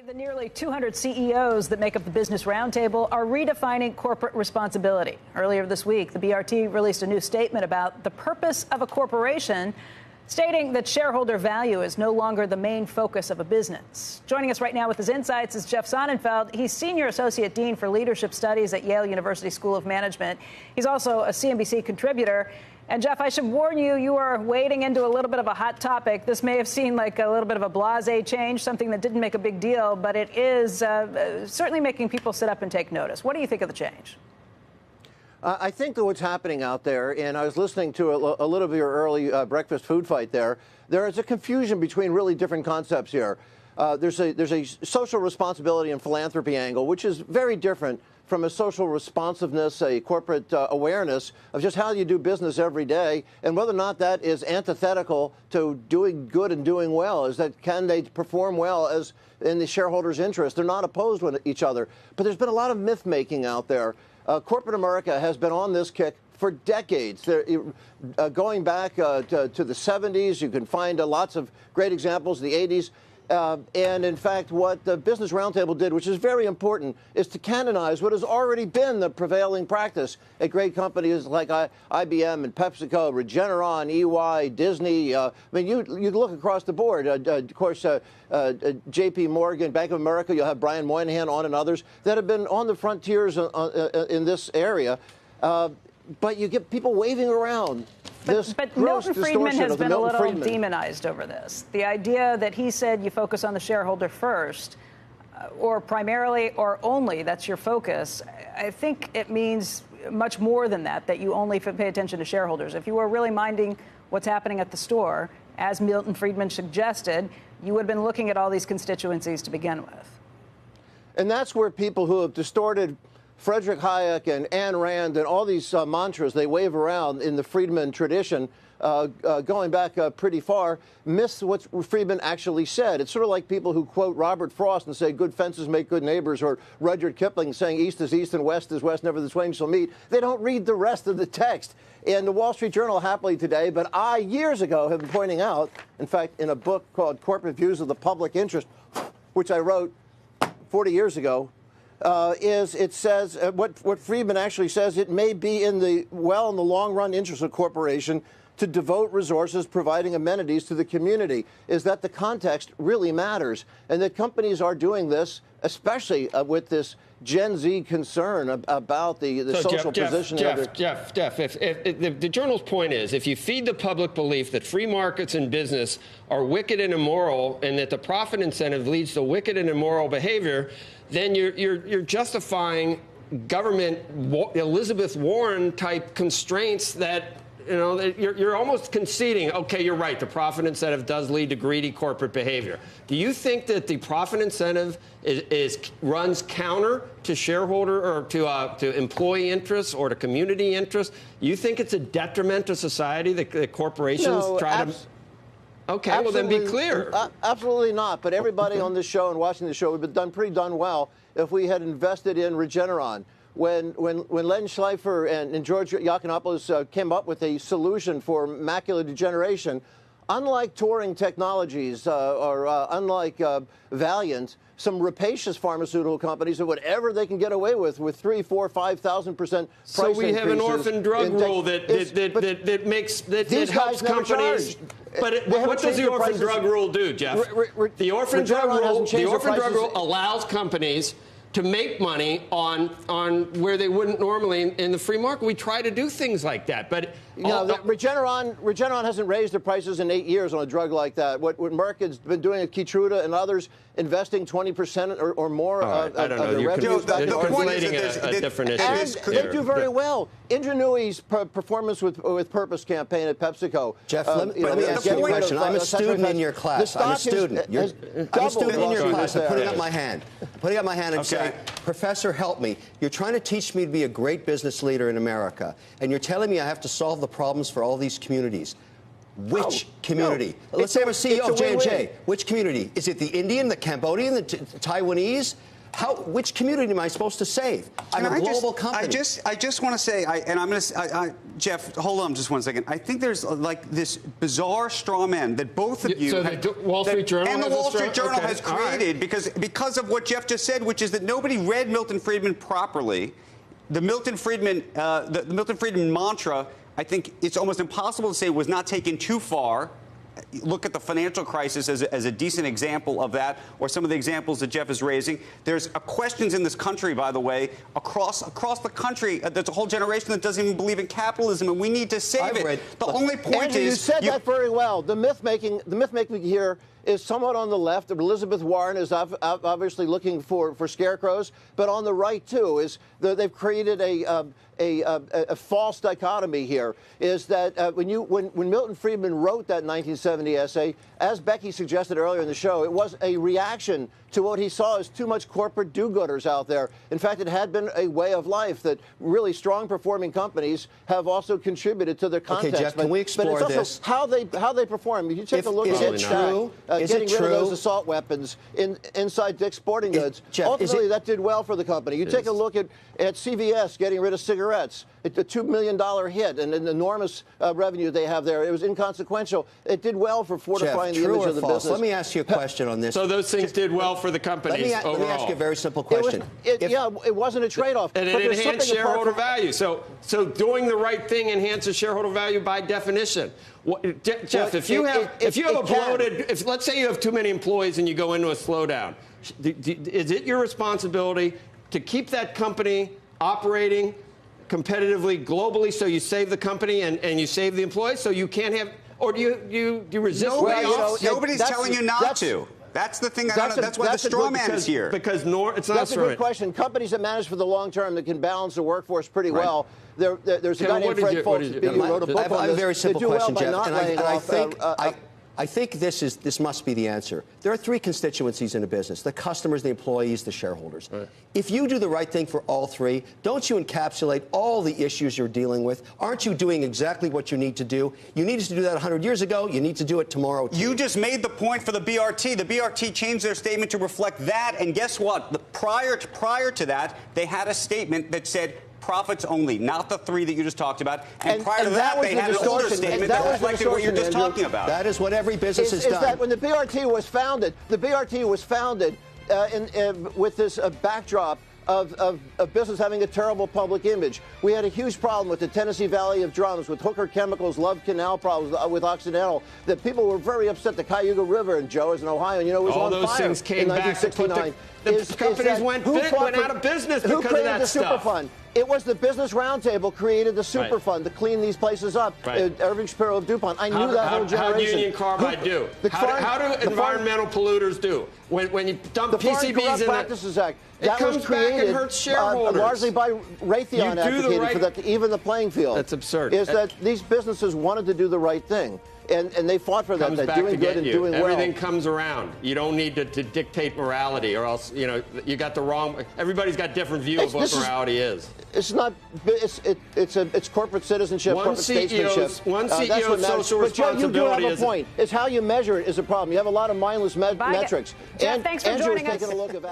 The nearly 200 CEOs that make up the Business Roundtable are redefining corporate responsibility. Earlier this week, the BRT released a new statement about the purpose of a corporation, stating that shareholder value is no longer the main focus of a business. Joining us right now with his insights is Jeff Sonnenfeld. He's Senior Associate Dean for Leadership Studies at Yale University School of Management. He's also a CNBC contributor. And, Jeff, I should warn you, you are wading into a little bit of a hot topic. This may have seemed like a little bit of a blasé change, something that didn't make a big deal, but it is certainly making people sit up and take notice. What do you think of the change? I think that what's happening out there, and I was listening to a little of your early breakfast food fight there is a confusion between really different concepts here. There's a social responsibility and philanthropy angle, which is very different from a social responsiveness, a corporate awareness of just how you do business every day, and whether or not that is antithetical to doing good and doing well. Is that can they perform well as in the shareholders' interest? They're not opposed with each other. But there's been a lot of myth making out there. Corporate America has been on this kick for decades. Going back to the 70s, you can find lots of great examples, the 80s. And in fact, what the Business Roundtable did, which is very important, is to canonize what has already been the prevailing practice at great companies like IBM and PepsiCo, Regeneron, EY, Disney. I mean, you look across the board. Of course, J.P. Morgan, Bank of America, you'll have Brian Moynihan on and others that have been on the frontiers in this area. But you get people waving around. But Milton Friedman has been a little demonized over this. The idea that he said you focus on the shareholder first, or primarily or only, that's your focus. I think it means much more than that, that you only pay attention to shareholders. If you were really minding what's happening at the store, as Milton Friedman suggested, you would have been looking at all these constituencies to begin with. And that's where people who have distorted Frederick Hayek and Ayn Rand and all these mantras they wave around in the Friedman tradition, going back pretty far, miss what Friedman actually said. It's sort of like people who quote Robert Frost and say good fences make good neighbors, or Rudyard Kipling saying east is east and west is west, never the twain shall meet. They don't read the rest of the text. And the Wall Street Journal happily today, but I years ago have been pointing out, in fact, in a book called Corporate Views of the Public Interest, which I wrote 40 years ago, it says what Friedman actually says, it may be in the long run interest of corporation to devote resources providing amenities to the community, is that the context really matters, and that companies are doing this, especially with this Gen Z concern about the social position. Jeff, if the journal's point is, if you feed the public belief that free markets and business are wicked and immoral, and that the profit incentive leads to wicked and immoral behavior, then you're justifying government Elizabeth Warren type constraints that, you know, you're almost conceding, okay, you're right, the profit incentive does lead to greedy corporate behavior. Do you think that the profit incentive runs counter to shareholder or to employee interests or to community interests? You think it's a detriment to society that corporations try to... Okay, well then be clear. Absolutely not. But everybody on this show and watching the show would have done pretty well if we had invested in Regeneron. When Len Schleifer and George Yacounopoulos came up with a solution for macular degeneration, unlike Turing Technologies or unlike Valiant, some rapacious pharmaceutical companies do whatever they can get away with 3, 4, 5,000% price increases. So we have an orphan drug rule that helps companies. But what does the orphan drug rule do, Jeff? The orphan drug rule allows companies to make money on where they wouldn't normally in the free market. We try to do things like that, but Regeneron hasn't raised their prices in 8 years on a drug like that. What Merck has been doing at Keytruda and others, investing 20% or more of their revenues. You're conflating a different issue. And they do very well. Ingenuity's performance with purpose campaign at PepsiCo. Jeff, let me ask you a question. I'm a student in your class. I'm a student. I'm a student in your class. I'm putting up my hand. Putting up my hand and saying, Professor, help me. You're trying to teach me to be a great business leader in America, and you're telling me I have to solve the problems for all these communities. Which community? Let's say I'm a CEO of J&J. Which community? Is it the Indian, the Cambodian, the Taiwanese? Which community am I supposed to save? I'm a global company. I just want to say, Jeff, hold on just 1 second. I think there's like this bizarre straw man that both of you the Wall Street Journal and the Wall Street Journal okay. has created because of what Jeff just said, which is that nobody read Milton Friedman properly. The Milton Friedman mantra, I think it's almost impossible to say was not taken too far. Look at the financial crisis as a decent example of that, or some of the examples that Jeff is raising. There's questions in this country, by the way, across the country. There's a whole generation that doesn't even believe in capitalism, and we need to save it. The only point Andrew, is you said that very well. The myth making here is somewhat on the left. Elizabeth Warren is obviously looking for scarecrows, but on the right too is they've created a false dichotomy here. Is that when Milton Friedman wrote that 1970 essay, as Becky suggested earlier in the show, it was a reaction to what he saw as too much corporate do-gooders out there. In fact, it had been a way of life that really strong performing companies have also contributed to their context. Okay, Jeff, can we explore but it's this? Also how they perform. If you take a look at getting rid of those assault weapons inside Dick's Sporting Goods, Jeff, ultimately that did well for the company. You take a look at CVS getting rid of cigarettes. It's a $2 million hit and an enormous revenue they have there. It was inconsequential. It did well for fortifying the image of the business. Let me ask you a question on this. So those things did well for the companies overall. Let me ask you a very simple question. It wasn't a trade-off. And it enhanced shareholder value. So doing the right thing enhances shareholder value by definition. Jeff, if you have a bloated, let's say you have too many employees and you go into a slowdown, is it your responsibility to keep that company operating competitively globally so you save the company and you save the employees so you can't have, or do you resist layoffs? Nobody's telling you not to. That's the thing. That's why the straw man is here. Because it's not that's a good question. Companies that manage for the long term that can balance the workforce pretty well. There's a guy named Fred Folks who wrote a book on this. I have a very simple question, Jeff, and I think this must be the answer. There are three constituencies in a business: the customers, the employees, the shareholders. Right. If you do the right thing for all three, don't you encapsulate all the issues you're dealing with? Aren't you doing exactly what you need to do? You needed to do that 100 years ago. You need to do it tomorrow, too. You just made the point for the BRT. The BRT changed their statement to reflect that. And guess what? Prior to that, they had a statement that said profits only, not the three that you just talked about. And prior to that, they had an older statement that reflected what you're just talking about. That is what every business has done. Is that when the BRT was founded, with this backdrop of business having a terrible public image. We had a huge problem with the Tennessee Valley of Drums, with Hooker Chemicals, Love Canal problems with Occidental, that people were very upset. The Cayuga River in Ohio, it was all on those fire things came in 1969. The companies went out of business because of that stuff. Who created the Superfund? It was the Business Roundtable created the Superfund to clean these places up. Right. Irving Shapiro of DuPont. I knew that whole generation. How do Union Carbide do? How do environmental polluters do? When you dump PCBs in Practices Act, it comes back and hurts shareholders. Largely by Raytheon advocating for that to even the playing field. That's absurd. Is that these businesses wanted to do the right thing. And they fought for that, doing good and doing well. Everything comes around. You don't need to dictate morality, or else, you got the wrong. Everybody's got different view of what morality is. It's not. It's corporate citizenship, corporate statesmanship. One CEO's social responsibility. But you do have a point. It's how you measure it is a problem. You have a lot of mindless metrics. Jeff, thanks for joining us. Andrew's taking a look at